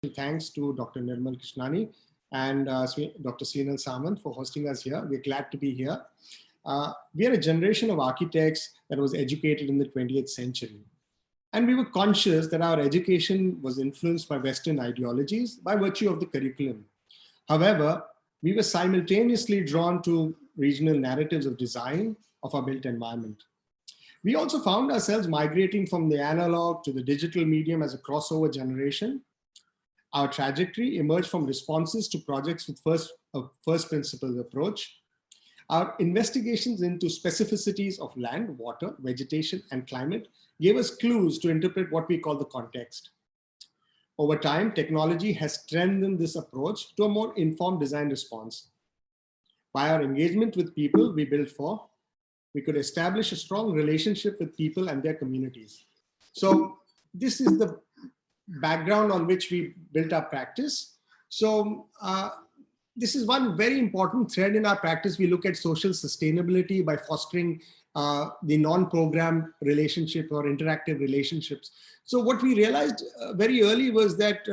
Thanks to Dr. Nirmal Krishnani and Dr. Srinal Samant for hosting us here. We're glad to be here. We are a generation of architects that was educated in the 20th century. And we were conscious that our education was influenced by Western ideologies by virtue of the curriculum. However, we were simultaneously drawn to regional narratives of design of our built environment. We also found ourselves migrating from the analog to the digital medium as a crossover generation. Our trajectory emerged from responses to projects with first principles approach. Our investigations into specificities of land, water, vegetation, and climate gave us clues to interpret what we call the context. Over time, technology has strengthened this approach to a more informed design response. By our engagement with people we built for, we could establish a strong relationship with people and their communities. So this is the background on which we built our practice. So this is one very important thread in our practice. We look at social sustainability by fostering the non-program relationship or interactive relationships. So what we realized very early was that,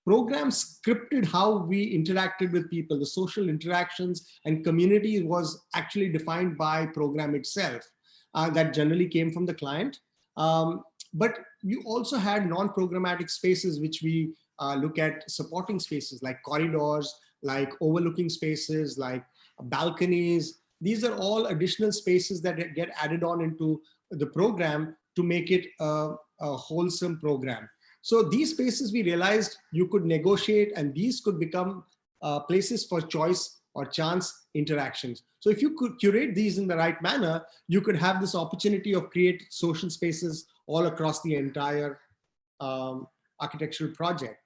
programs scripted how we interacted with people. The social interactions and community was actually defined by program itself. That generally came from the client. But you also had non-programmatic spaces, which we look at supporting spaces like corridors, like overlooking spaces, like balconies. These are all additional spaces that get added on into the program to make it a wholesome program. So these spaces we realized you could negotiate, and these could become places for choice or chance interactions. So if you could curate these in the right manner, you could have this opportunity of create social spaces all across the entire architectural project.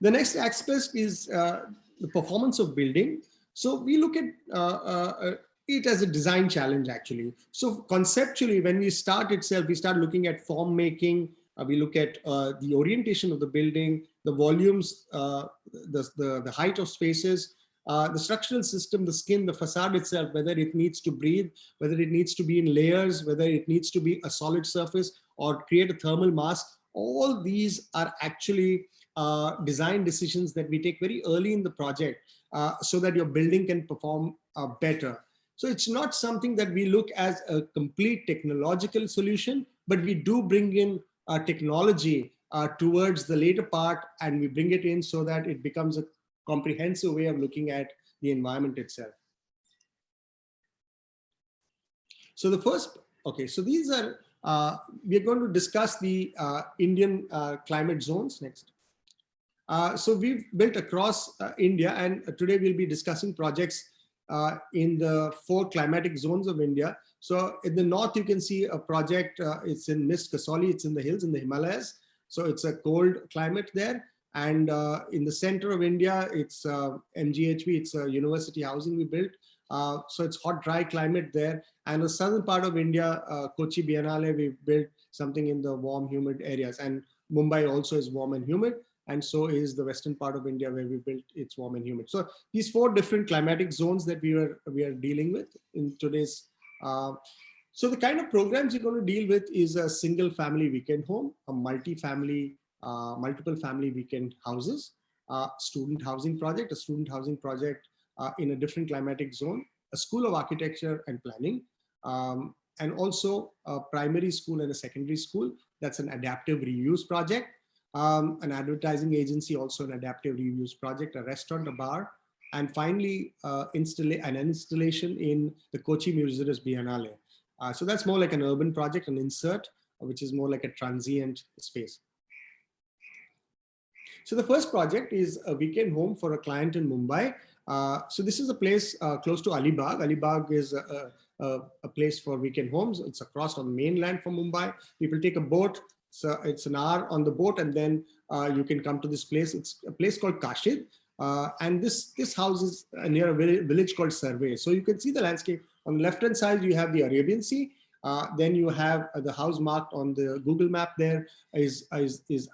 The next aspect is the performance of building. So we look at it as a design challenge, actually. So conceptually, when we start itself, we start looking at form making. We look at the orientation of the building, the volumes, the height of spaces, the structural system, the skin, the facade itself, whether it needs to breathe, whether it needs to be in layers, whether it needs to be a solid surface or create a thermal mass. All these are actually design decisions that we take very early in the project so that your building can perform better. So it's not something that we look as a complete technological solution, but we do bring in technology towards the later part, and we bring it in so that it becomes a comprehensive way of looking at the environment itself. So the first, okay, so these are, we're going to discuss the Indian climate zones next. So we've built across India, and today we'll be discussing projects in the 4 climatic zones of India. So in the north, you can see a project, it's in Mist Kasauli, it's in the hills, in the Himalayas. So it's a cold climate there. And in the center of India, it's MGHV, it's a university housing we built. So it's hot, dry climate there. And the southern part of India, Kochi Biennale, we built something in the warm, humid areas. And Mumbai also is warm and humid. And so is the western part of India where we built it's warm and humid. So these 4 different climatic zones that we are dealing with in today's. So the kind of programs you're going to deal with is a single family weekend home, a multi-family, multiple family weekend houses, student housing project, in a different climatic zone, a school of architecture and planning, and also a primary school and a secondary school. That's an adaptive reuse project. An advertising agency, also an adaptive reuse project, a restaurant, a bar, and finally an installation in the Kochi Muziris Biennale. So that's more like an urban project, an insert, which is more like a transient space. So the first project is a weekend home for a client in Mumbai. So this is a place close to Alibag. Alibag is a place for weekend homes. It's across on the mainland from Mumbai. People take a boat. So it's an hour on the boat, and then you can come to this place. It's a place called Kashid. And this house is near a village called Survey. So you can see the landscape. On the left-hand side, you have the Arabian Sea. Then you have the house marked on the Google map there is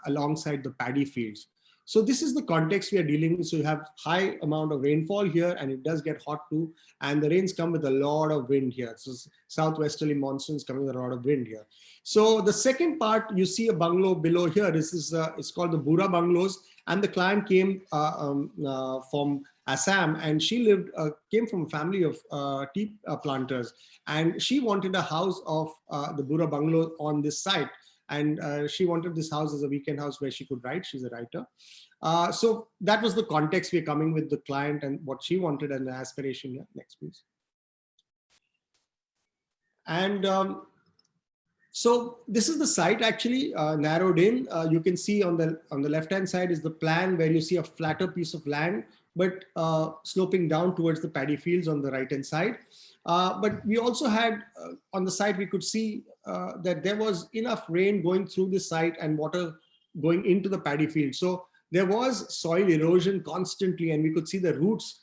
alongside the paddy fields. So this is the context we are dealing with. So you have high amount of rainfall here, and it does get hot too. And the rains come with a lot of wind here. So southwesterly monsoons coming with a lot of wind here. So the second part, you see a bungalow below here. This is it's called the Bura bungalows. And the client came from Assam, and she came from a family of tea planters, and she wanted a house of the Bura bungalow on this site. And she wanted this house as a weekend house where she could write. She's a writer. So that was the context we're coming with the client and what she wanted and the aspiration here. Next, please. And so this is the site actually narrowed in. You can see on the left-hand side is the plan where you see a flatter piece of land, but sloping down towards the paddy fields on the right-hand side. But we also had on the site, we could see that there was enough rain going through the site and water going into the paddy field. So there was soil erosion constantly, and we could see the roots.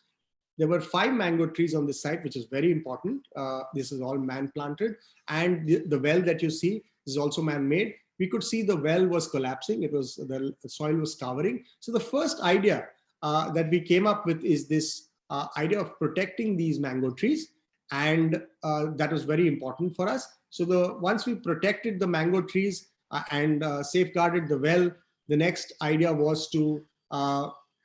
There were 5 mango trees on this site, which is very important. This is all man-planted. And the well that you see is also man-made. We could see the well was collapsing. The soil was covering. So the first idea that we came up with is this idea of protecting these mango trees. And that was very important for us. So once we protected the mango trees and safeguarded the well, the next idea was to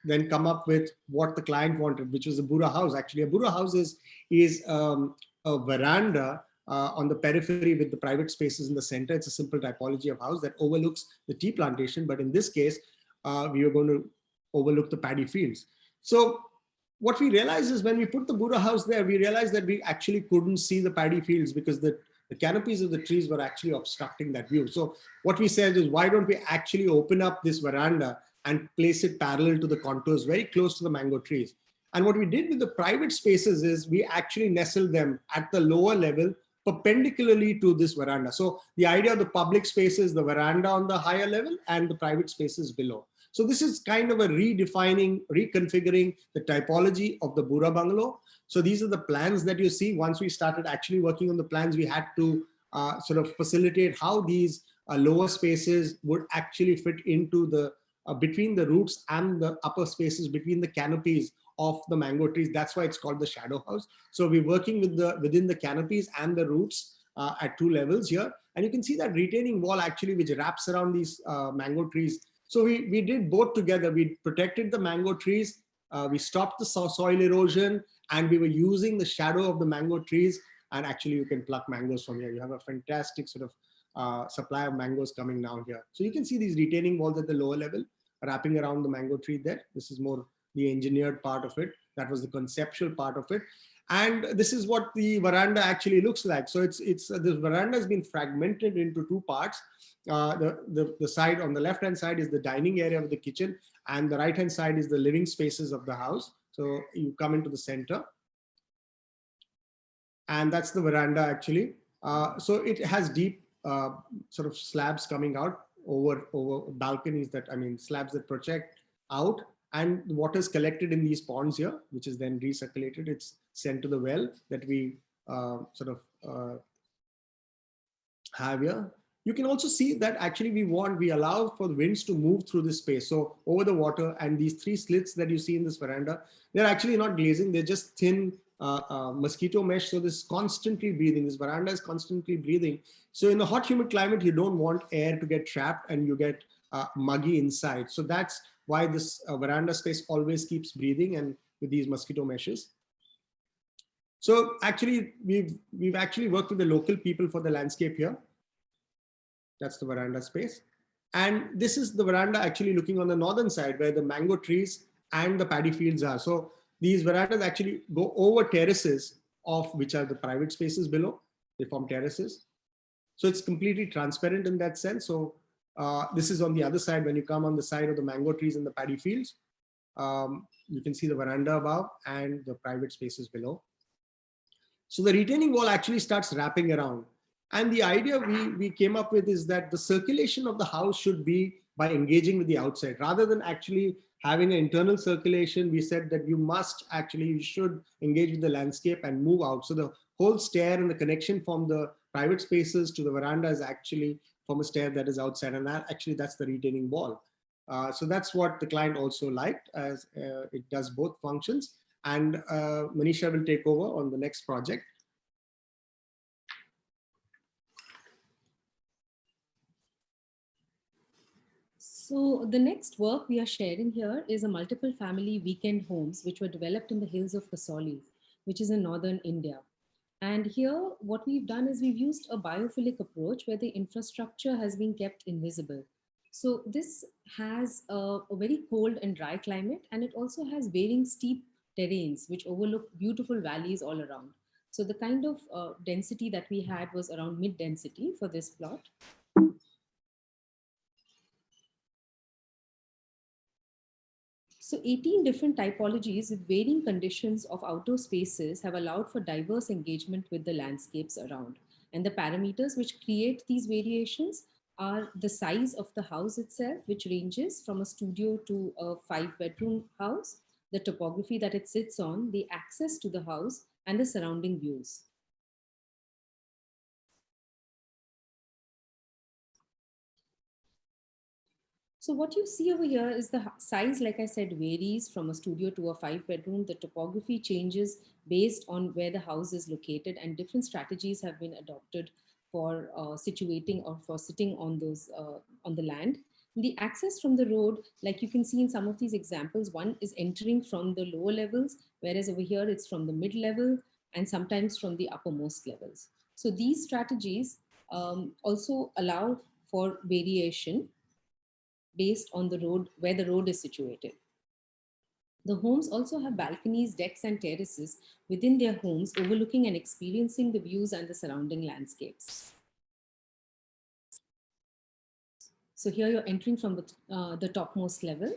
then come up with what the client wanted, which was a Bura house. Actually, a Bura house is a veranda on the periphery with the private spaces in the center. It's a simple typology of house that overlooks the tea plantation. But in this case, we were going to overlook the paddy fields. So what we realized is when we put the Bura house there, we realized that we actually couldn't see the paddy fields because the canopies of the trees were actually obstructing that view. So what we said is, why don't we actually open up this veranda and place it parallel to the contours, very close to the mango trees. And what we did with the private spaces is we actually nestled them at the lower level, perpendicularly to this veranda. So the idea of the public spaces, the veranda on the higher level and the private spaces below. So this is kind of a redefining, reconfiguring the typology of the Bura bungalow. So these are the plans that you see. Once we started actually working on the plans, we had to sort of facilitate how these lower spaces would actually fit into the between the roots and the upper spaces between the canopies of the mango trees. That's why it's called the shadow house. So we're working with within the canopies and the roots at 2 levels here. And you can see that retaining wall actually which wraps around these mango trees. So we did both together. We protected the mango trees, we stopped the soil erosion, and we were using the shadow of the mango trees. And actually you can pluck mangoes from here. You have a fantastic sort of supply of mangoes coming down here. So you can see these retaining walls at the lower level wrapping around the mango tree there. This is more the engineered part of it. That was the conceptual part of it. And this is what the veranda actually looks like. So this veranda has been fragmented into 2 parts. The side on the left-hand side is the dining area of the kitchen, and the right-hand side is the living spaces of the house. So you come into the center, and that's the veranda actually. So it has deep sort of slabs coming out over balconies slabs that project out, and the water is collected in these ponds here, which is then recirculated. It's sent to the well that we have here. You can also see that actually we allow for the winds to move through this space. So over the water, and these 3 slits that you see in this veranda, they're actually not glazing. They're just thin mosquito mesh. So this is constantly breathing. This veranda is constantly breathing. So in a hot, humid climate, you don't want air to get trapped and you get muggy inside. So that's why this veranda space always keeps breathing, and with these mosquito meshes. So actually, we've actually worked with the local people for the landscape here. That's the veranda space. And this is the veranda actually looking on the northern side where the mango trees and the paddy fields are. So these verandas actually go over terraces of which are the private spaces below. They form terraces. So it's completely transparent in that sense. So this is on the other side. When you come on the side of the mango trees and the paddy fields, you can see the veranda above and the private spaces below. So the retaining wall actually starts wrapping around. And the idea we came up with is that the circulation of the house should be by engaging with the outside. Rather than actually having an internal circulation, we said that you should engage with the landscape and move out. So the whole stair and the connection from the private spaces to the veranda is actually from a stair that is outside. And that's the retaining wall. So that's what the client also liked, as it does both functions. And Manisha will take over on the next project. So the next work we are sharing here is a multiple family weekend homes which were developed in the hills of Kasoli, which is in northern India. And here what we've done is we've used a biophilic approach where the infrastructure has been kept invisible. So this has a very cold and dry climate, and it also has varying steep terrains which overlook beautiful valleys all around. So the kind of density that we had was around mid density for this plot. So 18 different typologies with varying conditions of outdoor spaces have allowed for diverse engagement with the landscapes around. And the parameters which create these variations are the size of the house itself, which ranges from a studio to a 5-bedroom house, the topography that it sits on, the access to the house, and the surrounding views. So what you see over here is the size, like I said, varies from a studio to a 5-bedroom. The topography changes based on where the house is located, and different strategies have been adopted for situating or for sitting on those on the land. The access from the road, like you can see in some of these examples, one is entering from the lower levels, whereas over here it's from the mid level and sometimes from the uppermost levels. So these strategies also allow for variation based on the road, where the road is situated. The homes also have balconies, decks, and terraces within their homes, overlooking and experiencing the views and the surrounding landscapes. So here you're entering from the topmost level.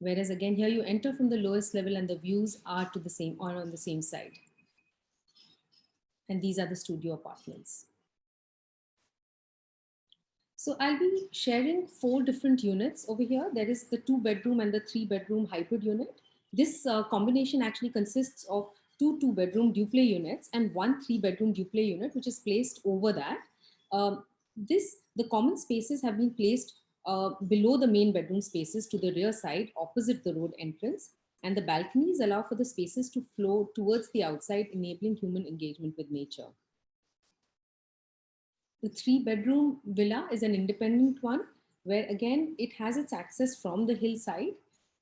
Whereas again, here you enter from the lowest level and the views are to the same or on the same side. And these are the studio apartments. So I'll be sharing 4 different units over here. There is the 2-bedroom and the 3-bedroom hybrid unit. This combination actually consists of 2 2-bedroom duplex units and 1 3-bedroom duplex unit, which is placed over that. The common spaces have been placed below the main bedroom spaces to the rear side, opposite the road entrance. And the balconies allow for the spaces to flow towards the outside, enabling human engagement with nature. The 3-bedroom villa is an independent one where again it has its access from the hillside,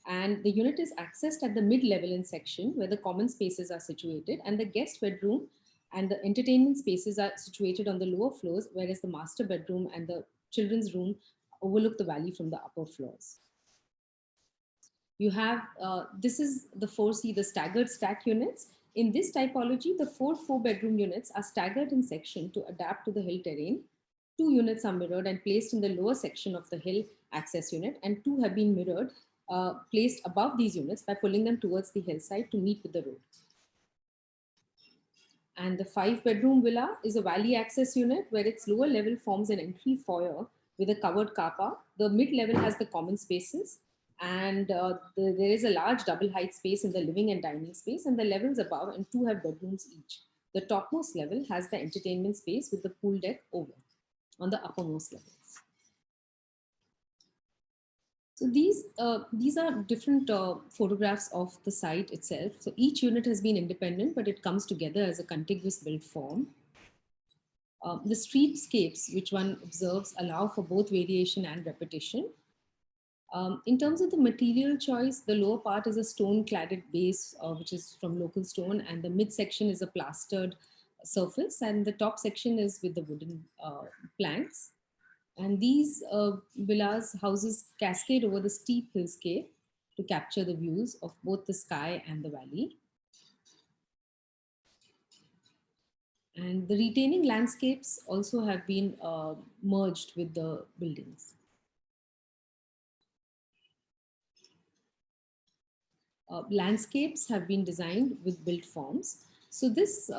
and the unit is accessed at the mid-level in section where the common spaces are situated, and the guest bedroom and the entertainment spaces are situated on the lower floors, whereas the master bedroom and the children's room overlook the valley from the upper floors. You have, this is the 4C, the staggered stack units. In this typology, the 4-bedroom units are staggered in section to adapt to the hill terrain. 2 units are mirrored and placed in the lower section of the hill access unit, and 2 have been mirrored, placed above these units by pulling them towards the hillside to meet with the road. And the 5-bedroom villa is a valley access unit where its lower level forms an entry foyer with a covered car park. The mid level has the common spaces, and there is a large double height space in the living and dining space, and the levels above and 2 have bedrooms each. The topmost level has the entertainment space with the pool deck over on the uppermost levels. So these are different photographs of the site itself. So each unit has been independent, but it comes together as a contiguous built form. The streetscapes, which one observes, allow for both variation and repetition. In terms of the material choice, the lower part is a stone cladded base, which is from local stone, and the midsection is a plastered surface, and the top section is with the wooden planks. And these villas houses cascade over the steep hillscape to capture the views of both the sky and the valley. And the retaining landscapes also have been merged with the buildings. Landscapes have been designed with built forms. So this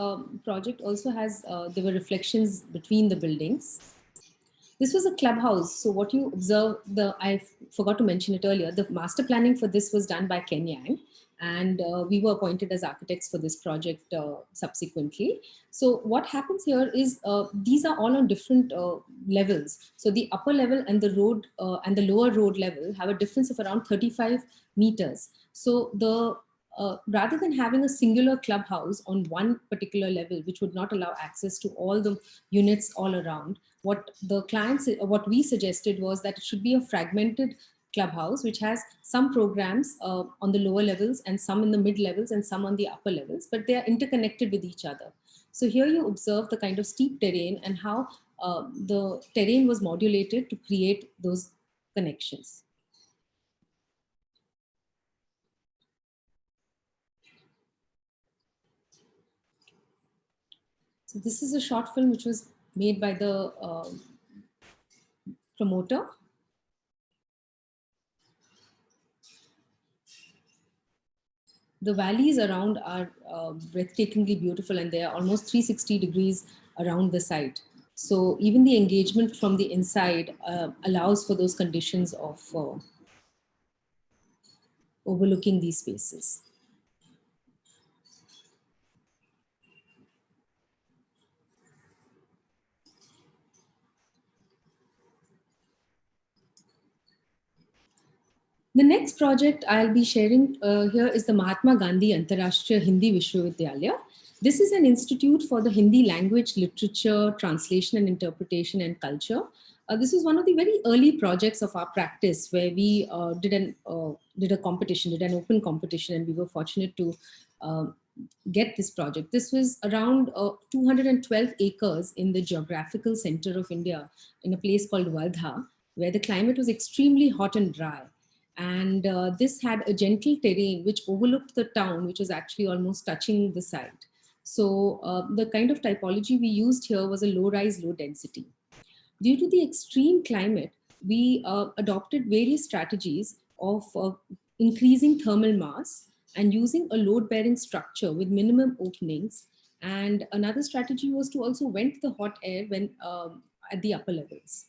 project also has, there were reflections between the buildings. This was a clubhouse. So what you observe, I forgot to mention it earlier, the master planning for this was done by Ken Yang. And we were appointed as architects for this project subsequently. So what happens here is these are all on different levels. So the upper level and the road and the lower road level have a difference of around 35 meters. So the rather than having a singular clubhouse on one particular level, which would not allow access to all the units all around, what we suggested was that it should be a fragmented clubhouse, which has some programs on the lower levels and some in the mid levels and some on the upper levels, but they are interconnected with each other. So here you observe the kind of steep terrain and how the terrain was modulated to create those connections. So this is a short film which was made by the promoter. The valleys around are breathtakingly beautiful, and they are almost 360 degrees around the site. So even the engagement from the inside allows for those conditions of overlooking these spaces. The next project I'll be sharing here is the Mahatma Gandhi Antarashtriya Hindi Vishwavidyalaya. This is an institute for the Hindi language, literature, translation and interpretation and culture. This was one of the very early projects of our practice where we did an open competition, and we were fortunate to get this project. This was around 212 acres in the geographical center of India in a place called Wardha, where the climate was extremely hot and dry. And this had a gentle terrain which overlooked the town, which was actually almost touching the site. So the kind of typology we used here was a low rise, low density. Due to the extreme climate, we adopted various strategies of increasing thermal mass and using a load bearing structure with minimum openings. And another strategy was to also vent the hot air when at the upper levels.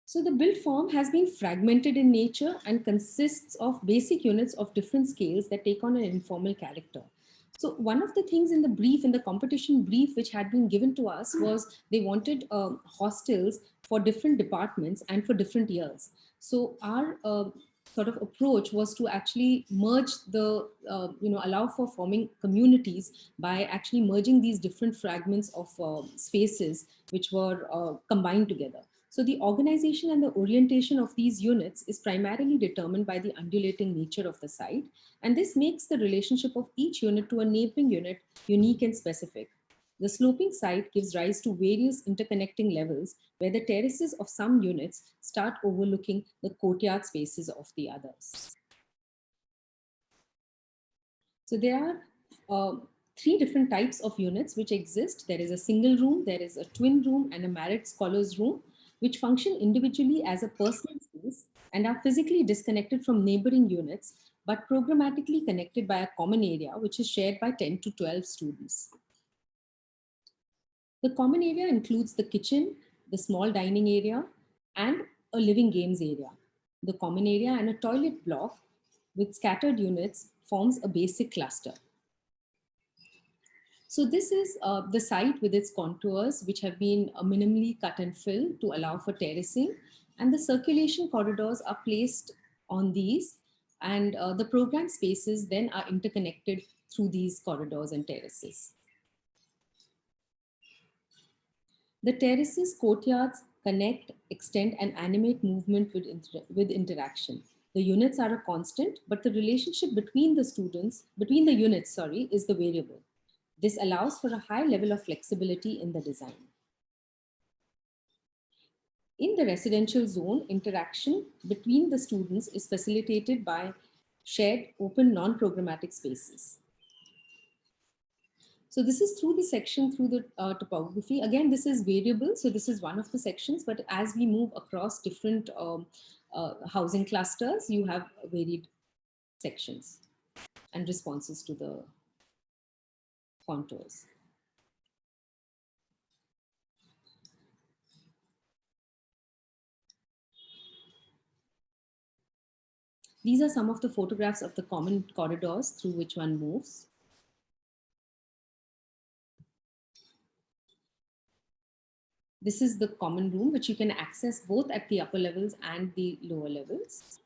So the built form has been fragmented in nature and consists of basic units of different scales that take on an informal character. So one of the things in the competition brief, which had been given to us was they wanted hostels for different departments and for different years. So our sort of approach was to actually merge allow for forming communities by actually merging these different fragments of spaces which were combined together. So the organization and the orientation of these units is primarily determined by the undulating nature of the site. And this makes the relationship of each unit to a neighboring unit unique and specific. The sloping site gives rise to various interconnecting levels where the terraces of some units start overlooking the courtyard spaces of the others. So there are three different types of units which exist. There is a single room, there is a twin room, and a married scholars room, which function individually as a personal space and are physically disconnected from neighboring units, but programmatically connected by a common area, which is shared by 10 to 12 students. The common area includes the kitchen, the small dining area, and a living games area. The common area and a toilet block with scattered units forms a basic cluster. So this is the site with its contours, which have been minimally cut and filled to allow for terracing. And the circulation corridors are placed on these, and the program spaces then are interconnected through these corridors and terraces. The terraces, courtyards connect, extend, and animate movement with interaction. The units are a constant, but the relationship between the units, is the variable. This allows for a high level of flexibility in the design. In the residential zone, interaction between the students is facilitated by shared open non-programmatic spaces. So this is through the section through the topography. Again, this is variable. So this is one of the sections, but as we move across different housing clusters, you have varied sections and responses to the contours. These are some of the photographs of the common corridors through which one moves. This is the common room, which you can access both at the upper levels and the lower levels.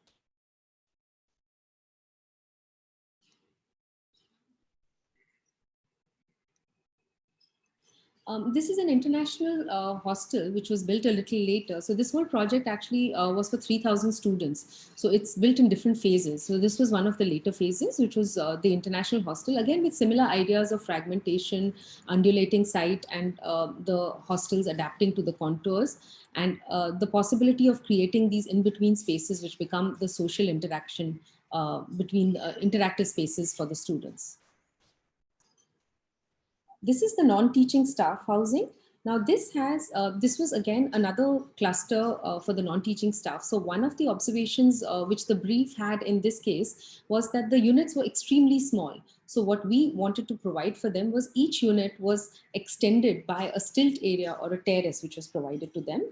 This is an international hostel which was built a little later. So this whole project actually was for 3,000 students. So it's built in different phases. So this was one of the later phases, which was the international hostel, again with similar ideas of fragmentation, undulating site, and the hostels adapting to the contours, and the possibility of creating these in-between spaces which become the social interaction between interactive spaces for the students. This is the non-teaching staff housing. Now this was again another cluster for the non-teaching staff. So one of the observations which the brief had in this case was that the units were extremely small. So what we wanted to provide for them was each unit was extended by a stilt area or a terrace which was provided to them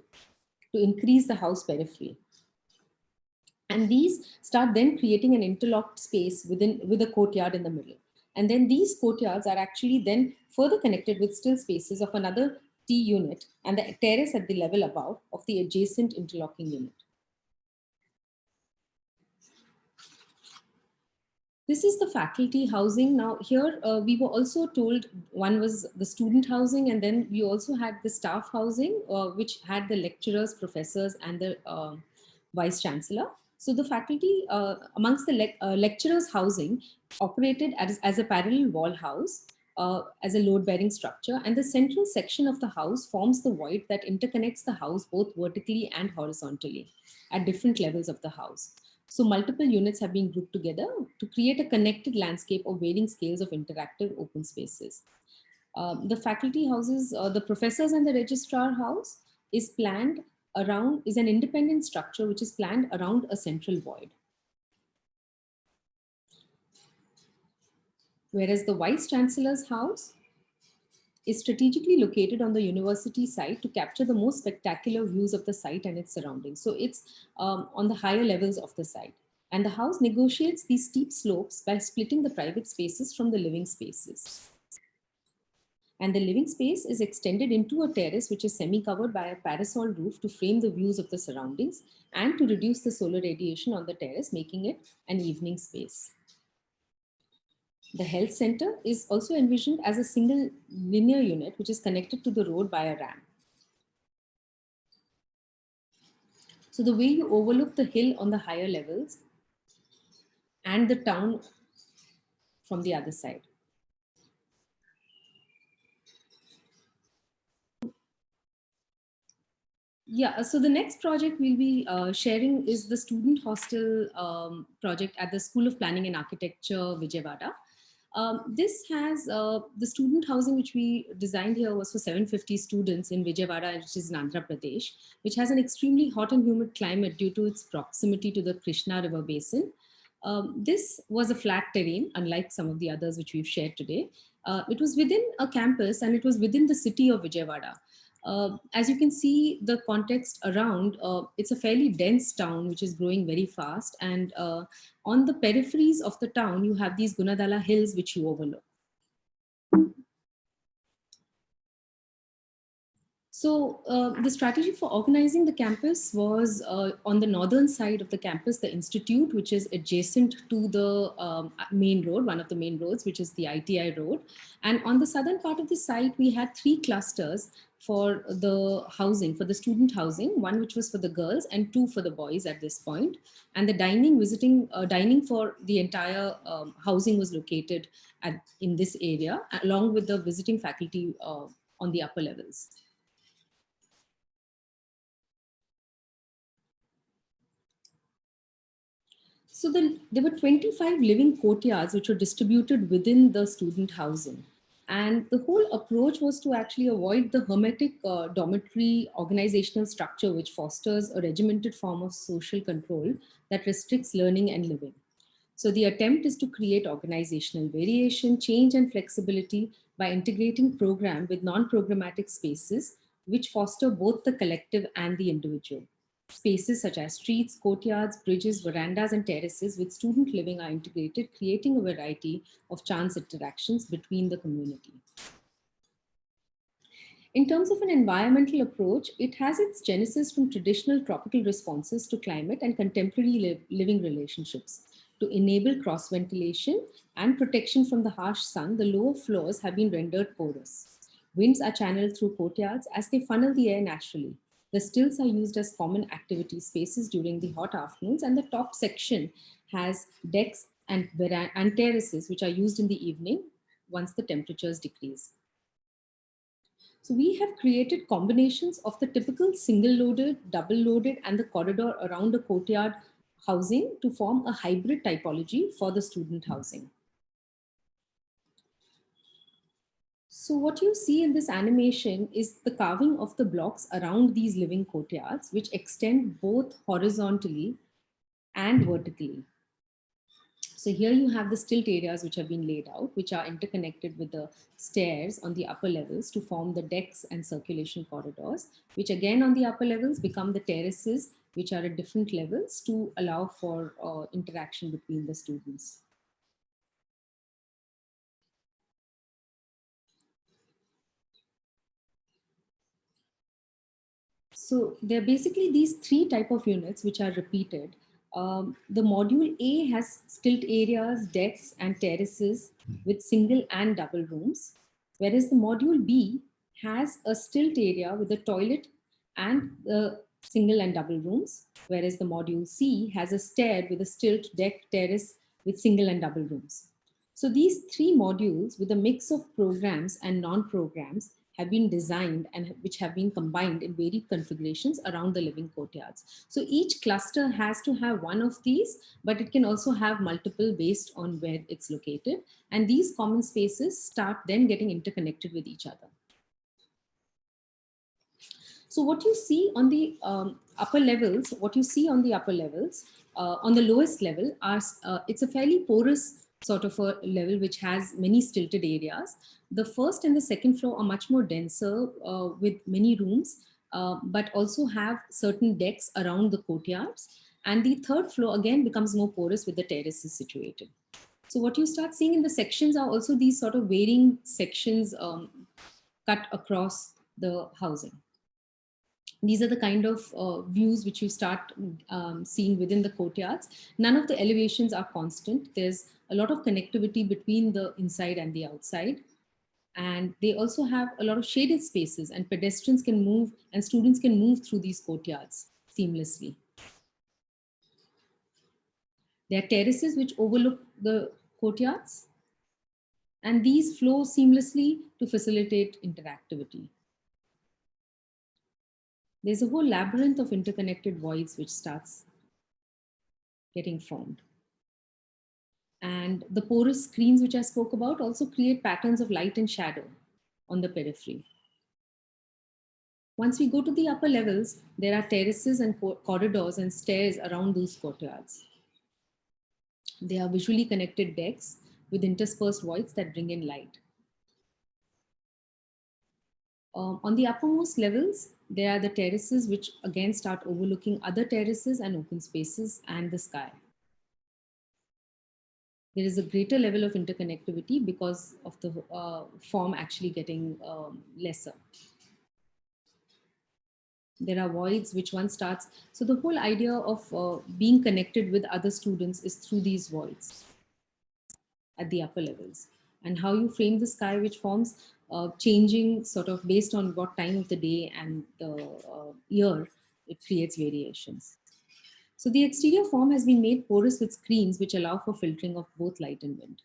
to increase the house periphery. And these start then creating an interlocked space with a courtyard in the middle. And then these courtyards are actually then further connected with still spaces of another T unit and the terrace at the level above of the adjacent interlocking unit. This is the faculty housing. Now here we were also told one was the student housing, and then we also had the staff housing, which had the lecturers, professors, and the vice chancellor. So the faculty amongst the lecturers housing operated as a parallel wall house as a load bearing structure, and the central section of the house forms the void that interconnects the house both vertically and horizontally at different levels of the house. So multiple units have been grouped together to create a connected landscape of varying scales of interactive open spaces. The faculty houses, the professors and the registrar house is planned around, is an independent structure which is planned around a central void. Whereas the vice chancellor's house is strategically located on the university site to capture the most spectacular views of the site and its surroundings. So it's on the higher levels of the site. And the house negotiates these steep slopes by splitting the private spaces from the living spaces. And the living space is extended into a terrace which is semi-covered by a parasol roof to frame the views of the surroundings and to reduce the solar radiation on the terrace, making it an evening space. The health center is also envisioned as a single linear unit which is connected to the road by a ramp. So the way you overlook the hill on the higher levels and the town from the other side. Yeah, so the next project we'll be sharing is the student hostel project at the School of Planning and Architecture, Vijayawada. This has the student housing which we designed here was for 750 students in Vijayawada, which is in Andhra Pradesh, which has an extremely hot and humid climate due to its proximity to the Krishna River basin. This was a flat terrain, unlike some of the others which we've shared today. It was within a campus and it was within the city of Vijayawada. As you can see, the context around, it's a fairly dense town which is growing very fast. And on the peripheries of the town, you have these Gunadala hills which you overlook. So the strategy for organizing the campus was on the northern side of the campus, the institute, which is adjacent to the main road, one of the main roads, which is the ITI road. And on the southern part of the site, we had 3 clusters for the housing, for the student housing, one which was for the girls and 2 for the boys at this point. And the dining for the entire housing was located in this area, along with the visiting faculty on the upper levels. So there were 25 living courtyards which were distributed within the student housing. And the whole approach was to actually avoid the hermetic dormitory organizational structure which fosters a regimented form of social control that restricts learning and living. So the attempt is to create organizational variation, change, and flexibility by integrating program with non-programmatic spaces which foster both the collective and the individual. spaces such as streets, courtyards, bridges, verandas, and terraces with student living are integrated, creating a variety of chance interactions between the community. In terms of an environmental approach, it has its genesis from traditional tropical responses to climate and contemporary living relationships. To enable cross ventilation and protection from the harsh sun, the lower floors have been rendered porous. Winds are channeled through courtyards as they funnel the air naturally. The stills are used as common activity spaces during the hot afternoons, and the top section has decks and terraces which are used in the evening once the temperatures decrease. So we have created combinations of the typical single loaded, double loaded, and the corridor around a courtyard housing to form a hybrid typology for the student housing. So what you see in this animation is the carving of the blocks around these living courtyards, which extend both horizontally and vertically. So here you have the stilt areas which have been laid out, which are interconnected with the stairs on the upper levels to form the decks and circulation corridors, which again on the upper levels become the terraces, which are at different levels to allow for interaction between the students. So there are basically these three type of units which are repeated. The module A has stilt areas, decks, and terraces with single and double rooms, whereas the module B has a stilt area with a toilet and single and double rooms, whereas the module C has a stair with a stilt, deck, terrace with single and double rooms. So these three modules with a mix of programs and non-programs have been designed and which have been combined in varied configurations around the living courtyards. So each cluster has to have one of these, but it can also have multiple based on where it's located. And these common spaces start then getting interconnected with each other. So what you see on the upper levels, on the lowest level are, it's a fairly porous sort of a level which has many stilted areas. The first and the second floor are much more denser with many rooms, but also have certain decks around the courtyards. And the third floor again becomes more porous with the terraces situated. So what you start seeing in the sections are also these sort of varying sections cut across the housing. These are the kind of views which you start seeing within the courtyards. None of the elevations are constant. There's a lot of connectivity between the inside and the outside. And they also have a lot of shaded spaces, and pedestrians can move and students can move through these courtyards seamlessly. There are terraces which overlook the courtyards, and these flow seamlessly to facilitate interactivity. There's a whole labyrinth of interconnected voids which starts getting formed. And the porous screens which I spoke about also create patterns of light and shadow on the periphery. Once we go to the upper levels, there are terraces and corridors and stairs around those courtyards. They are visually connected decks with interspersed voids that bring in light. On the uppermost levels, there are the terraces which again start overlooking other terraces and open spaces and the sky. There is a greater level of interconnectivity because of the form actually getting lesser. There are voids which one starts. So the whole idea of being connected with other students is through these voids at the upper levels. And how you frame the sky, which forms changing sort of based on what time of the day and the year, it creates variations. So the exterior form has been made porous with screens which allow for filtering of both light and wind.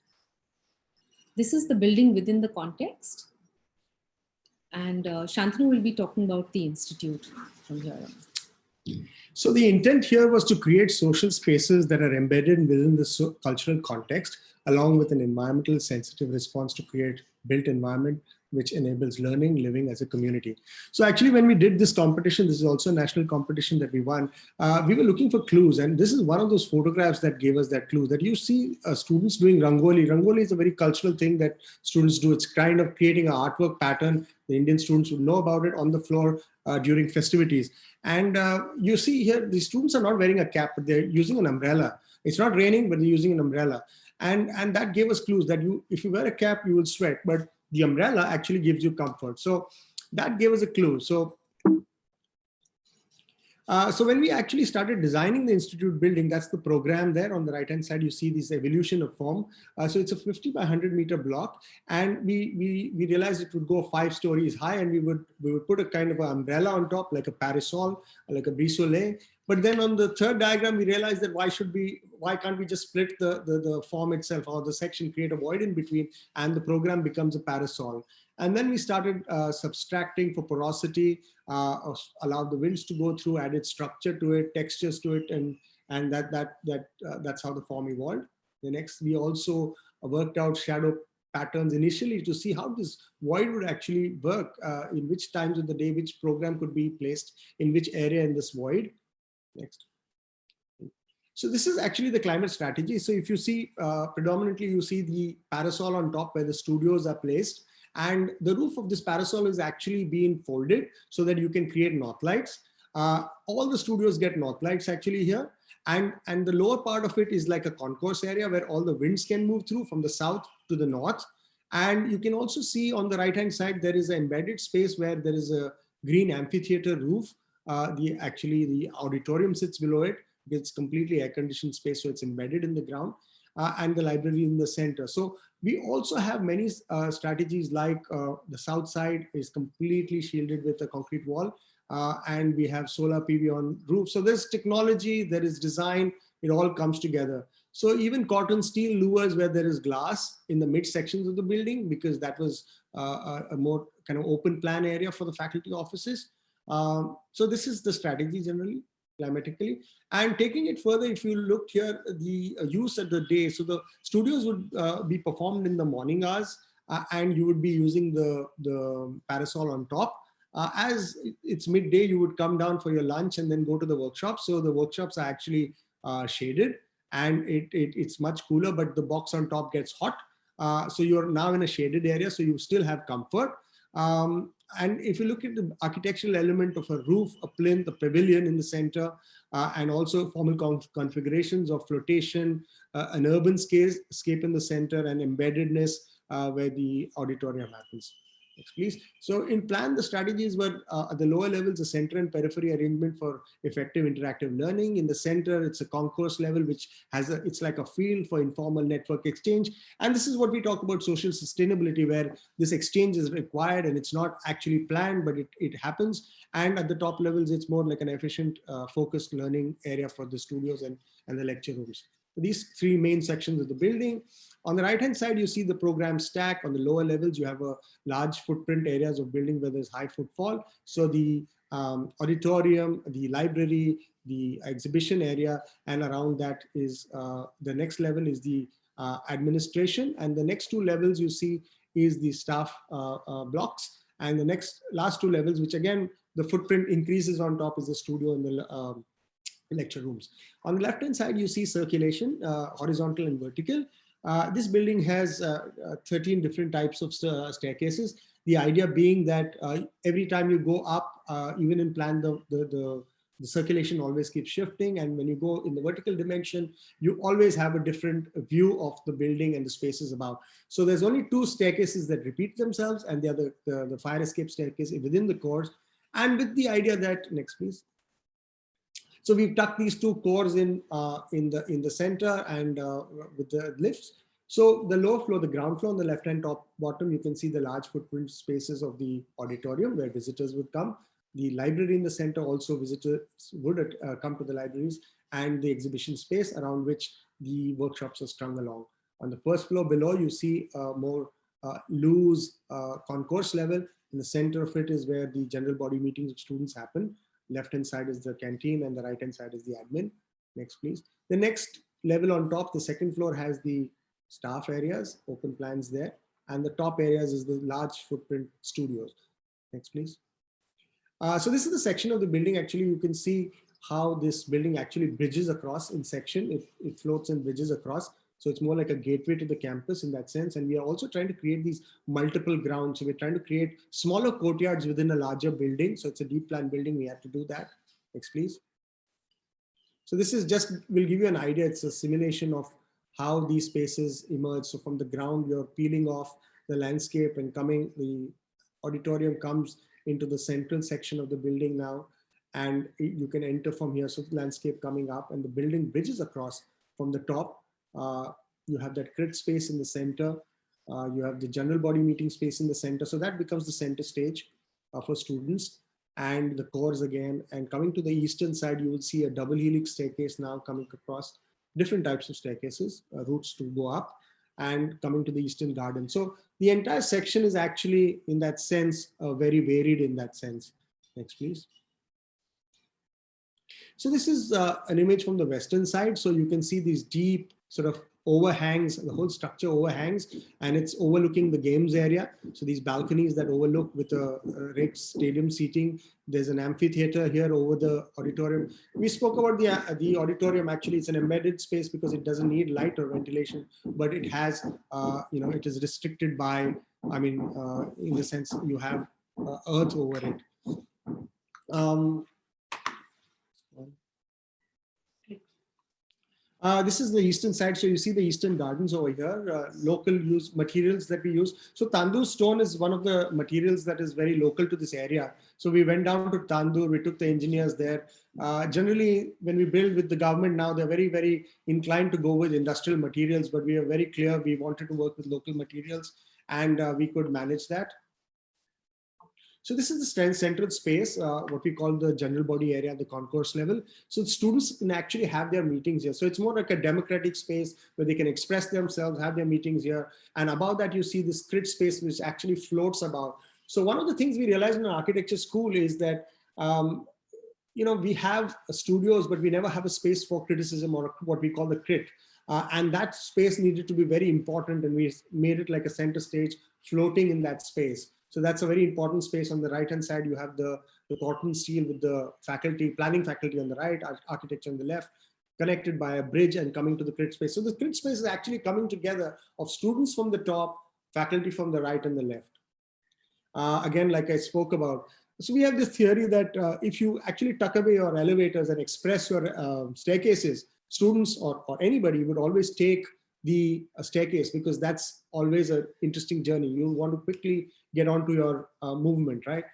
This is the building within the context. And Shantanu will be talking about the institute from here on. So the intent here was to create social spaces that are embedded within the cultural context, along with an environmental sensitive response to create built environment which enables learning, living as a community. So actually, when we did this competition, this is also a national competition that we won, we were looking for clues. And this is one of those photographs that gave us that clue, that you see students doing Rangoli. Rangoli is a very cultural thing that students do. It's kind of creating an artwork pattern. The Indian students would know about it on the floor during festivities. And you see here, the students are not wearing a cap, but they're using an umbrella. It's not raining, but they're using an umbrella. And that gave us clues that if you wear a cap, you will sweat, but the umbrella actually gives you comfort. So that gave us a clue. So when we actually started designing the institute building, that's the program there on the right-hand side, you see this evolution of form. So it's a 50 by 100 meter block. And we realized it would go 5 stories high, and we would put a kind of an umbrella on top, like a parasol, like a brise soleil. But then on the third diagram, we realized that why can't we just split the form itself, or the section, create a void in between, and the program becomes a parasol. And then we started subtracting for porosity, allowed the winds to go through, added structure to it, textures to it, and that's how the form evolved. The next, we also worked out shadow patterns initially to see how this void would actually work, in which times of the day, which program could be placed in which area in this void. Next. So this is actually the climate strategy. So if you see, predominantly you see the parasol on top where the studios are placed, and the roof of this parasol is actually being folded so that you can create north lights. All the studios get north lights actually here. And the lower part of it is like a concourse area where all the winds can move through from the south to the north. And you can also see on the right-hand side, there is an embedded space where there is a green amphitheater roof. The auditorium sits below it. It's completely air-conditioned space, so it's embedded in the ground, and the library in the center. So we also have many strategies, like the south side is completely shielded with a concrete wall, and we have solar PV on roof. So there's technology, there is design, it all comes together. So even cotton steel louvers where there is glass in the mid sections of the building, because that was a more kind of open plan area for the faculty offices. So this is the strategy generally, climatically. And taking it further, if you look here, the use of the day, so the studios would be performed in the morning hours, and you would be using the parasol on top. As it's midday, you would come down for your lunch and then go to the workshop. So the workshops are actually shaded, and it's much cooler, but the box on top gets hot. So you're now in a shaded area, so you still have comfort. And if you look at the architectural element of a roof, a plinth, a pavilion in the center, and also formal configurations of flotation, an urban scape in the center, and embeddedness where the auditorium happens. Next, please. So in plan, the strategies were at the lower levels, a center and periphery arrangement for effective interactive learning. In the center, it's a concourse level, which it's like a field for informal network exchange. And this is what we talk about social sustainability, where this exchange is required and it's not actually planned, but it happens. And at the top levels, it's more like an efficient, focused learning area for the studios and the lecture rooms. These 3 main sections of the building. On the right-hand side, you see the program stack. On the lower levels, you have a large footprint areas of building where there's high footfall. So the auditorium, the library, the exhibition area, and around that is the next level is the administration. And the next 2 levels you see is the staff blocks. And the last 2 levels, which again, the footprint increases on top, is the studio and the lecture rooms. On the left-hand side, you see circulation, horizontal and vertical. This building has 13 different types of staircases. The idea being that every time you go up, even in plan, the circulation always keeps shifting. And when you go in the vertical dimension, you always have a different view of the building and the spaces above. So there's only 2 staircases that repeat themselves, and they are the fire escape staircase within the cores. And with the idea that, next please. So we've tucked these 2 cores in the center and with the lifts. So the lower floor, the ground floor on the left-hand top bottom, you can see the large footprint spaces of the auditorium where visitors would come. The library in the center, also visitors would come to the libraries, and the exhibition space around which the workshops are strung along. On the first floor below, you see a more loose concourse level. In the center of it is where the general body meetings of students happen. Left-hand side is the canteen, and the right-hand side is the admin. Next, please. The next level on top, the second floor, has the staff areas, open plans there. and the top areas is the large footprint studios. Next, please. So this is the section of the building. Actually, you can see how this building actually bridges across in section. It floats and bridges across. So it's more like a gateway to the campus in that sense. And we are also trying to create these multiple grounds. So we're trying to create smaller courtyards within a larger building. So it's a deep plan building. We have to do that. Next, please. So this is just, will give you an idea. It's a simulation of how these spaces emerge. So from the ground, you're peeling off the landscape and coming, the auditorium comes into the central section of the building now, and you can enter from here. So the landscape coming up and the building bridges across from the top. You have that crit space in the center. You have the general body meeting space in the center. So that becomes the center stage for students, and the cores again. And coming to the eastern side, you will see a double helix staircase now coming across, different types of staircases, routes to go up, and coming to the eastern garden. So the entire section is actually, in that sense, very varied in that sense. Next, please. So this is an image from the western side. So you can see these deep sort of overhangs, the whole structure overhangs, and it's overlooking the games area. So these balconies that overlook with a raked stadium seating. There's an amphitheater here over the auditorium. We spoke about the auditorium. Actually, it's an embedded space because it doesn't need light or ventilation, but it has, it is restricted by, in the sense you have earth over it. This is the eastern side. So you see the eastern gardens over here, local use materials that we use. So Tandur stone is one of the materials that is very local to this area. So we went down to Tandur, we took the engineers there. Generally, when we build with the government now, they're very, very inclined to go with industrial materials, but we are very clear we wanted to work with local materials, and we could manage that. So this is the central space, what we call the general body area, the concourse level. So students can actually have their meetings here. So it's more like a democratic space where they can express themselves, have their meetings here. And above that, you see this crit space, which actually floats above. So one of the things we realized in our architecture school is that, we have studios, but we never have a space for criticism, or what we call the crit. And that space needed to be very important, and we made it like a center stage floating in that space. So that's a very important space. On the right-hand side, you have the Thornton steel with the faculty, planning faculty on the right, architecture on the left, connected by a bridge and coming to the crit space. So the crit space is actually coming together of students from the top, faculty from the right and the left. Again, like I spoke about. So we have this theory that if you actually tuck away your elevators and express your staircases, students or anybody would always take the staircase, because that's always an interesting journey. You want to quickly get onto your movement, right?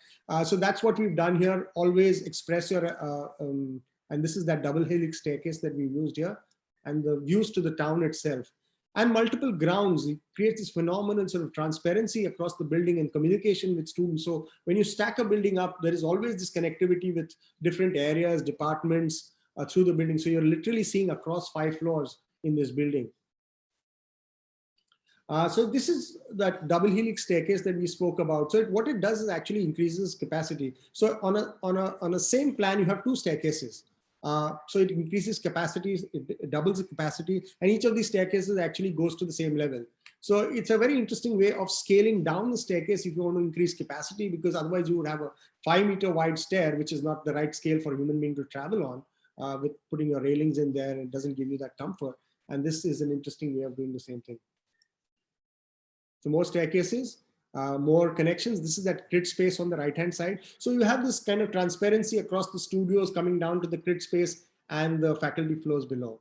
So that's what we've done here. Always express your, and this is that double helix staircase that we used here, and the views to the town itself. And multiple grounds, it creates this phenomenal sort of transparency across the building and communication with students. So when you stack a building up, there is always this connectivity with different areas, departments through the building. So you're literally seeing across 5 floors in this building. So this is that double helix staircase that we spoke about. So what it does is actually increases capacity. So on a same plan, you have 2 staircases. So it increases capacity, it doubles the capacity, and each of these staircases actually goes to the same level. So it's a very interesting way of scaling down the staircase if you want to increase capacity, because otherwise you would have a 5-meter wide stair, which is not the right scale for a human being to travel on, with putting your railings in there. It doesn't give you that comfort. And this is an interesting way of doing the same thing. So more staircases, more connections. This is that crit space on the right-hand side. So you have this kind of transparency across the studios coming down to the crit space and the faculty floors below.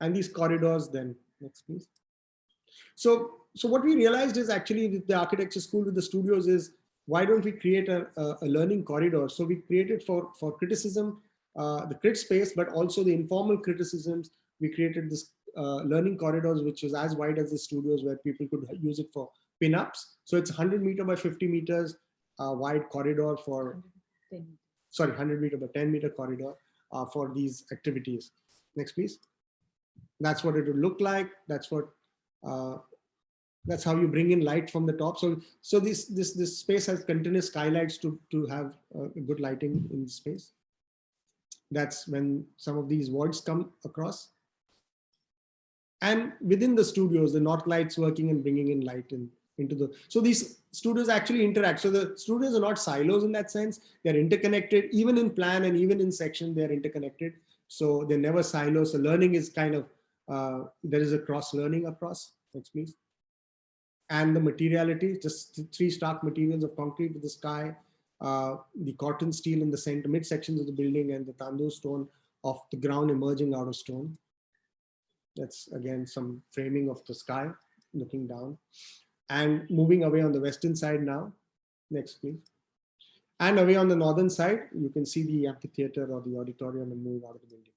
And these corridors then, next please. So what we realized is actually with the architecture school, with the studios, is why don't we create a learning corridor? So we created for criticism, the crit space, but also the informal criticisms. We created this learning corridors, which is as wide as the studios, where people could use it for pin-ups. So it's 100-meter by 50 meters wide corridor for, 100-meter by 10-meter corridor for these activities. Next, please. That's what it would look like. That's what, that's how you bring in light from the top. So this space has continuous skylights to have good lighting in the space. That's when some of these voids come across. And within the studios, the north lights working and bringing in light in into the, so these students actually interact. So the students are not silos in that sense. They're interconnected, even in plan and even in section, they're interconnected. So they're never silos. So learning is kind of, there is a cross learning across. Next, please. And the materiality, just three stark materials of concrete with the sky, the cotton steel in the center, mid sections of the building, and the tandoor stone of the ground emerging out of stone. That's again some framing of the sky looking down. And moving away on the western side now. Next, please. And away on the northern side, you can see the amphitheater or the auditorium and move out of the building.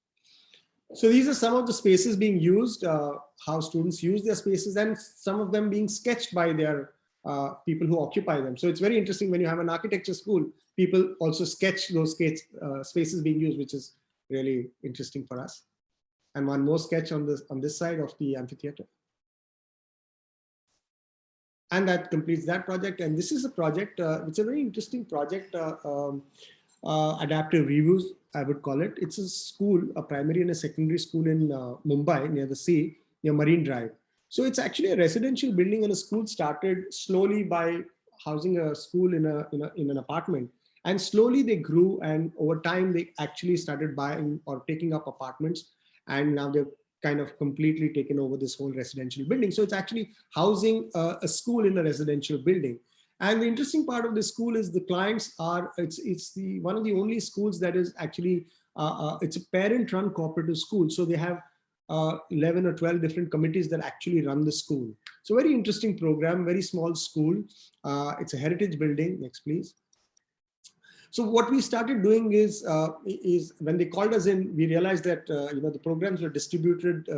So these are some of the spaces being used, how students use their spaces, and some of them being sketched by their people who occupy them. So it's very interesting when you have an architecture school, people also sketch those spaces being used, which is really interesting for us. And one more sketch on this side of the amphitheater. And that completes that project. And this is a project, it's a very interesting project, adaptive reuse, I would call it. It's a school, a primary and a secondary school in Mumbai, near the sea, near Marine Drive. So it's actually a residential building, and a school started slowly by housing a school in an apartment. And slowly they grew, and over time they actually started buying or taking up apartments. And now they've kind of completely taken over this whole residential building. So it's actually housing a school in a residential building. And the interesting part of this school is the clients are, it's the one of the only schools that is actually, it's a parent-run cooperative school. So they have 11 or 12 different committees that actually run the school. So very interesting program, very small school. It's a heritage building. Next, please. So what we started doing is when they called us in, we realized that the programs were distributed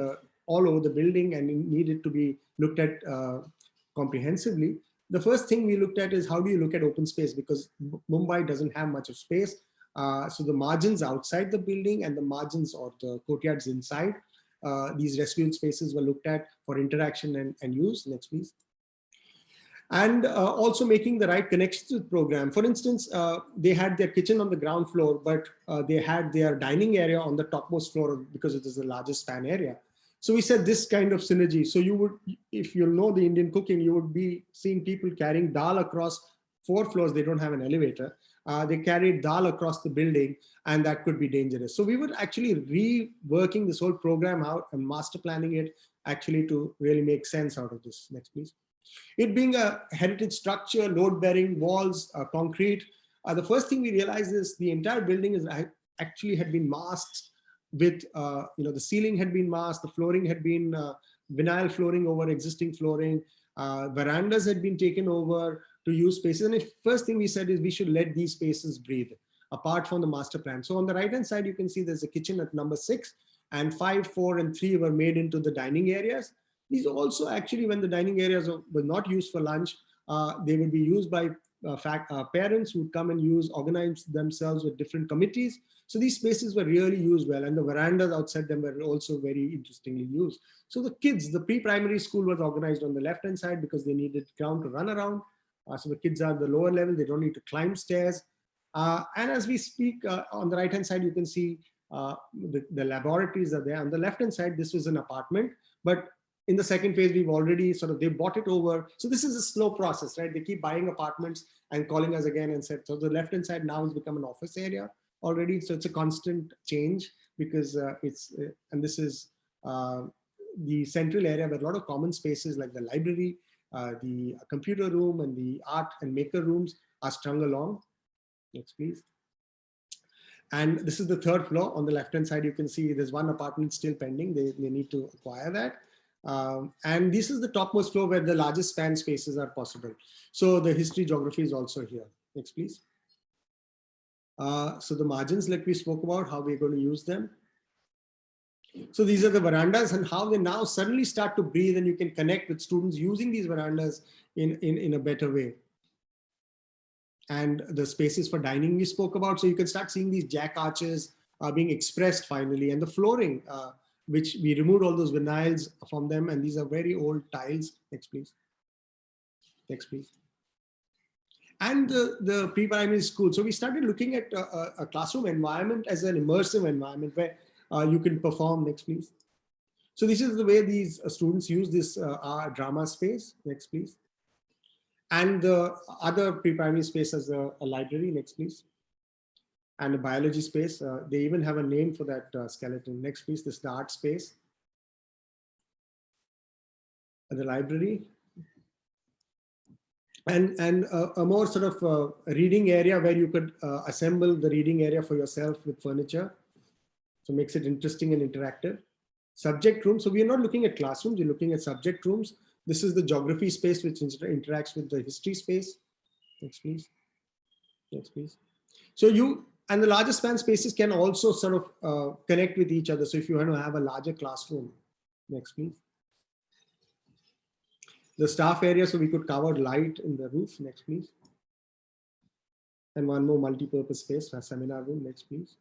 all over the building and needed to be looked at comprehensively. The first thing we looked at is how do you look at open space, because Mumbai doesn't have much of space. So the margins outside the building and the margins or the courtyards inside, these residual spaces were looked at for interaction and use. Next, please. And also making the right connections to the program. For instance, they had their kitchen on the ground floor, but they had their dining area on the topmost floor because it is the largest span area. So we said this kind of synergy. So you would, if you know the Indian cooking, you would be seeing people carrying dal across 4 floors. They don't have an elevator. They carried dal across the building, and that could be dangerous. So we were actually reworking this whole program out and master planning it actually to really make sense out of this. Next, please. It being a heritage structure, load-bearing walls, concrete, the first thing we realized is the entire building is actually had been masked with, the ceiling had been masked, the flooring had been vinyl flooring over existing flooring, verandas had been taken over to use spaces. And the first thing we said is we should let these spaces breathe apart from the master plan. So on the right-hand side, you can see there's a kitchen at number 6, and 5, 4, and 3 were made into the dining areas. These also actually, when the dining areas were not used for lunch, they would be used by parents who would come and organize themselves with different committees. So these spaces were really used well, and the verandas outside them were also very interestingly used. So the kids, the pre-primary school was organized on the left-hand side because they needed ground to run around. So the kids are at the lower level, they don't need to climb stairs. And as we speak, on the right-hand side, you can see the laboratories are there. On the left-hand side, this was an apartment, but in the second phase, we've already they bought it over. So this is a slow process, right? They keep buying apartments and calling us again and said, so the left-hand side now has become an office area already. So it's a constant change because and this is the central area where a lot of common spaces like the library, the computer room, and the art and maker rooms are strung along. Next, please. And this is the 3rd floor. On the left-hand side, you can see there's one apartment still pending. They need to acquire that. And this is the topmost floor where the largest span spaces are possible. So the history geography is also here. Next, please. So the margins, like we spoke about, how we're going to use them. So these are the verandas and how they now suddenly start to breathe, and you can connect with students using these verandas in a better way. And the spaces for dining we spoke about. So you can start seeing these jack arches being expressed finally, and the flooring, which we removed all those vinyls from them. And these are very old tiles. Next, please. Next, please. And the pre-primary school. So we started looking at a classroom environment as an immersive environment where you can perform. Next, please. So this is the way these students use this drama space. Next, please. And the other pre-primary space as a library. Next, please. And a biology space. They even have a name for that skeleton. Next, please. This is the art space. The library. And a more sort of reading area where you could assemble the reading area for yourself with furniture. So makes it interesting and interactive. Subject room. So we are not looking at classrooms, we're looking at subject rooms. This is the geography space, which interacts with the history space. Next, please. Next, please. So you and the larger span spaces can also sort of connect with each other. So if you want to have a larger classroom. Next, please. The staff area, so we could cover light in the roof. Next, please. And one more multi-purpose space for seminar room. Next, please.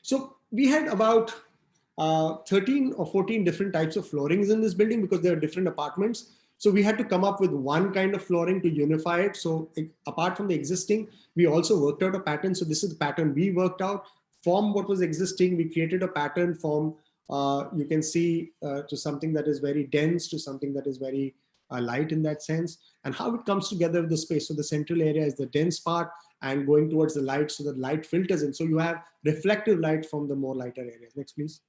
So we had about 13 or 14 different types of floorings in this building because there are different apartments. So we had to come up with one kind of flooring to unify it. So apart from the existing, we also worked out a pattern. So this is the pattern we worked out. From what was existing, we created a pattern from, you can see, to something that is very dense to something that is very light in that sense, and how it comes together with the space. So the central area is the dense part and going towards the light, so that light filters in. So you have reflective light from the more lighter areas. Next, please.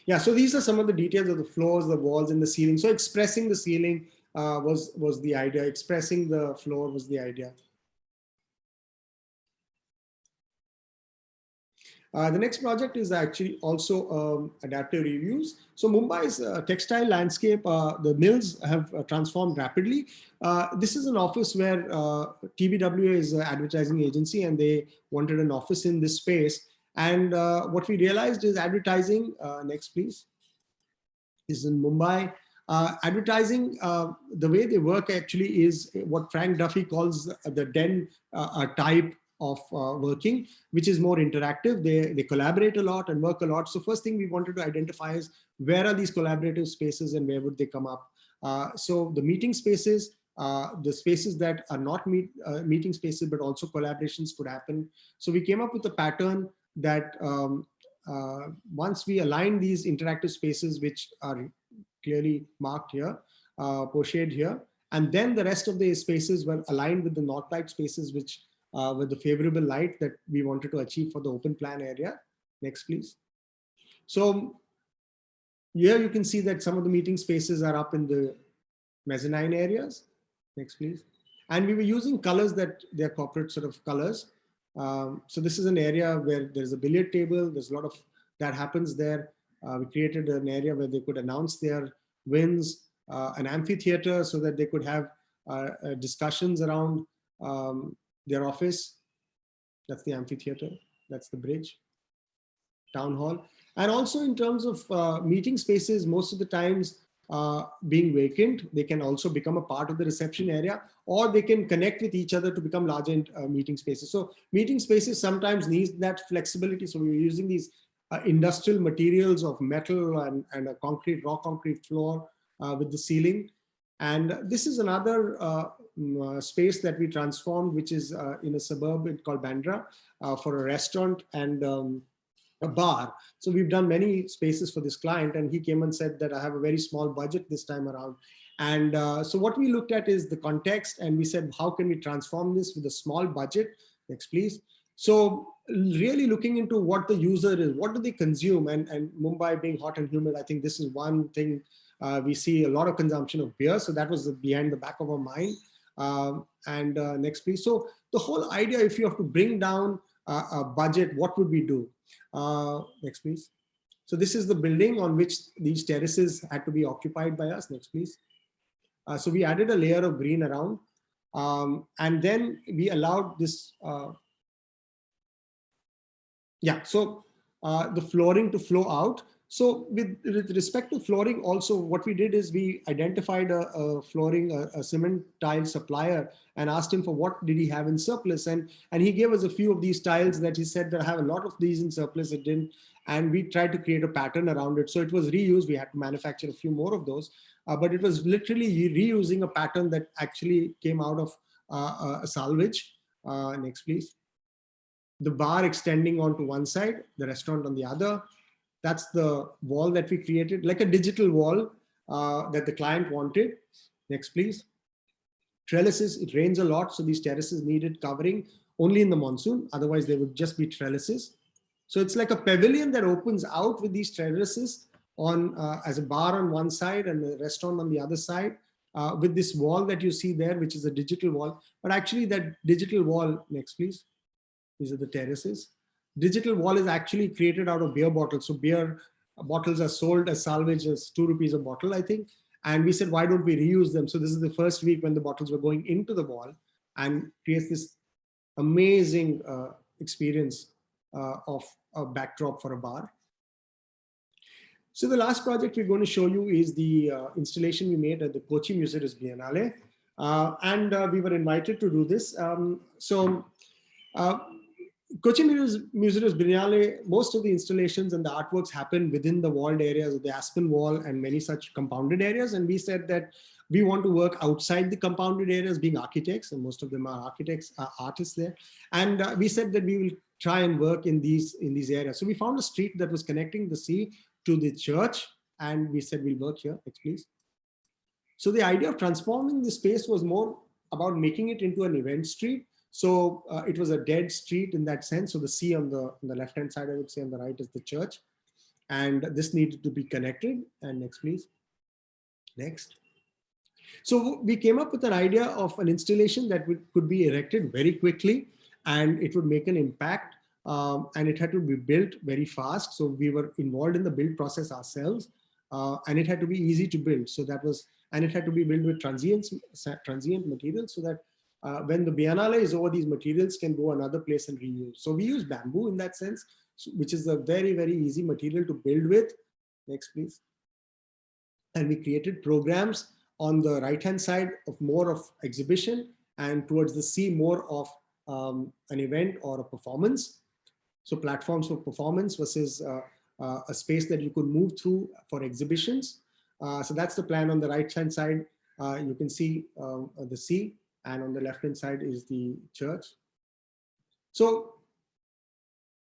Yeah, so these are some of the details of the floors, the walls, and the ceiling. So expressing the ceiling was the idea. Expressing the floor was the idea. The next project is actually also adaptive reuse. So Mumbai's textile landscape, the mills have transformed rapidly. This is an office where TBWA is an advertising agency, and they wanted an office in this space. And what we realized is advertising, next please, is in Mumbai. Advertising, the way they work actually is what Frank Duffy calls the den type of working, which is more interactive. They collaborate a lot and work a lot. So first thing we wanted to identify is where are these collaborative spaces and where would they come up? So the meeting spaces, the spaces that are not meeting spaces, but also collaborations could happen. So we came up with a pattern that once we align these interactive spaces, which are clearly marked here, portrayed here, and then the rest of the spaces were aligned with the north light spaces, which with the favorable light that we wanted to achieve for the open plan area. Next, please. So here you can see that some of the meeting spaces are up in the mezzanine areas. Next, please. And we were using colors that they're corporate sort of colors. So this is an area where there's a billiard table. There's a lot of that happens there. We created an area where they could announce their wins, an amphitheater so that they could have discussions around their office. That's the amphitheater. That's the bridge, town hall. And also in terms of meeting spaces, most of the times being vacant, they can also become a part of the reception area, or they can connect with each other to become larger meeting spaces. So meeting spaces sometimes need that flexibility. So we're using these industrial materials of metal and a concrete, raw concrete floor with the ceiling. And this is another space that we transformed, which is in a suburb called Bandra for a restaurant and a bar. So we've done many spaces for this client, and he came and said that I have a very small budget this time around. And so what we looked at is the context, and we said, how can we transform this with a small budget? Next, please. So really looking into what the user is, what do they consume? And Mumbai being hot and humid, I think this is one thing. We see a lot of consumption of beer. So that was behind the back of our mind. Next, please. So the whole idea, if you have to bring down a budget, what would we do? Next, please. So this is the building on which these terraces had to be occupied by us. Next, please. So we added a layer of green around. And then we allowed this, the flooring to flow out. So with respect to flooring also, what we did is we identified a flooring, a cement tile supplier, and asked him for what did he have in surplus. And he gave us a few of these tiles that he said that I have a lot of these in surplus. It didn't. And we tried to create a pattern around it. So it was reused. We had to manufacture a few more of those. But it was literally reusing a pattern that actually came out of a salvage. Next, please. The bar extending onto one side, the restaurant on the other. That's the wall that we created, like a digital wall that the client wanted. Next, please. Trellises, it rains a lot, so these terraces needed covering only in the monsoon. Otherwise, they would just be trellises. So it's like a pavilion that opens out with these terraces on as a bar on one side and a restaurant on the other side, with this wall that you see there, which is a digital wall. But actually that digital wall, next please, these are the terraces. Digital wall is actually created out of beer bottles. So beer bottles are sold as salvage as ₹2 a bottle, I think. And we said, why don't we reuse them? So this is the first week when the bottles were going into the wall, and creates this amazing experience of a backdrop for a bar. So the last project we're going to show you is the installation we made at the Kochi Muziris Biennale. We were invited to do this. Kochi Muziris Biennale, most of the installations and the artworks happen within the walled areas of the Aspen Wall and many such compounded areas. And we said that we want to work outside the compounded areas, being architects, and most of them are architects, artists there. And we said that we will try and work in these areas. So we found a street that was connecting the sea to the church, and we said we'll work here. Next, please. So the idea of transforming the space was more about making it into an event street. So it was a dead street in that sense. So the sea on the left-hand side, I would say, on the right is the church. And this needed to be connected. And next, please. Next. So we came up with an idea of an installation that could be erected very quickly, and it would make an impact. And it had to be built very fast. So we were involved in the build process ourselves. And it had to be easy to build. So that was, and it had to be built with transient materials, so that when the Biennale is over, these materials can go another place and reuse. So we use bamboo in that sense, which is a very, very easy material to build with. Next, please. And we created programs on the right-hand side of more of exhibition, and towards the sea more of an event or a performance. So platforms for performance versus a space that you could move through for exhibitions. So that's the plan. On the right-hand side, you can see the sea, and on the left-hand side is the church. So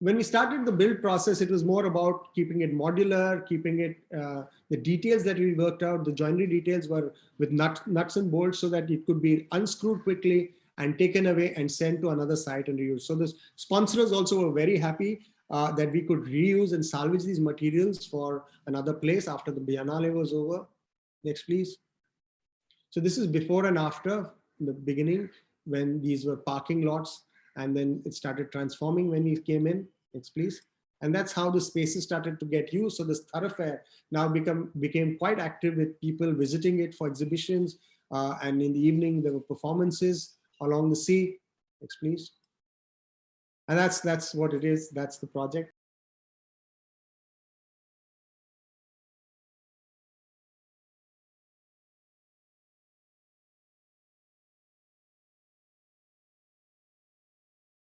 when we started the build process, it was more about keeping it modular, keeping it, the details that we worked out, the joinery details were with nuts and bolts, so that it could be unscrewed quickly and taken away and sent to another site and reused. So the sponsors also were very happy that we could reuse and salvage these materials for another place after the Biennale was over. Next, please. So this is before and after, in the beginning, when these were parking lots, and then it started transforming when we came in. Next, please. And that's how the spaces started to get used. So this thoroughfare now became quite active, with people visiting it for exhibitions. And in the evening, there were performances along the sea. Next, please. And that's what it is. That's the project.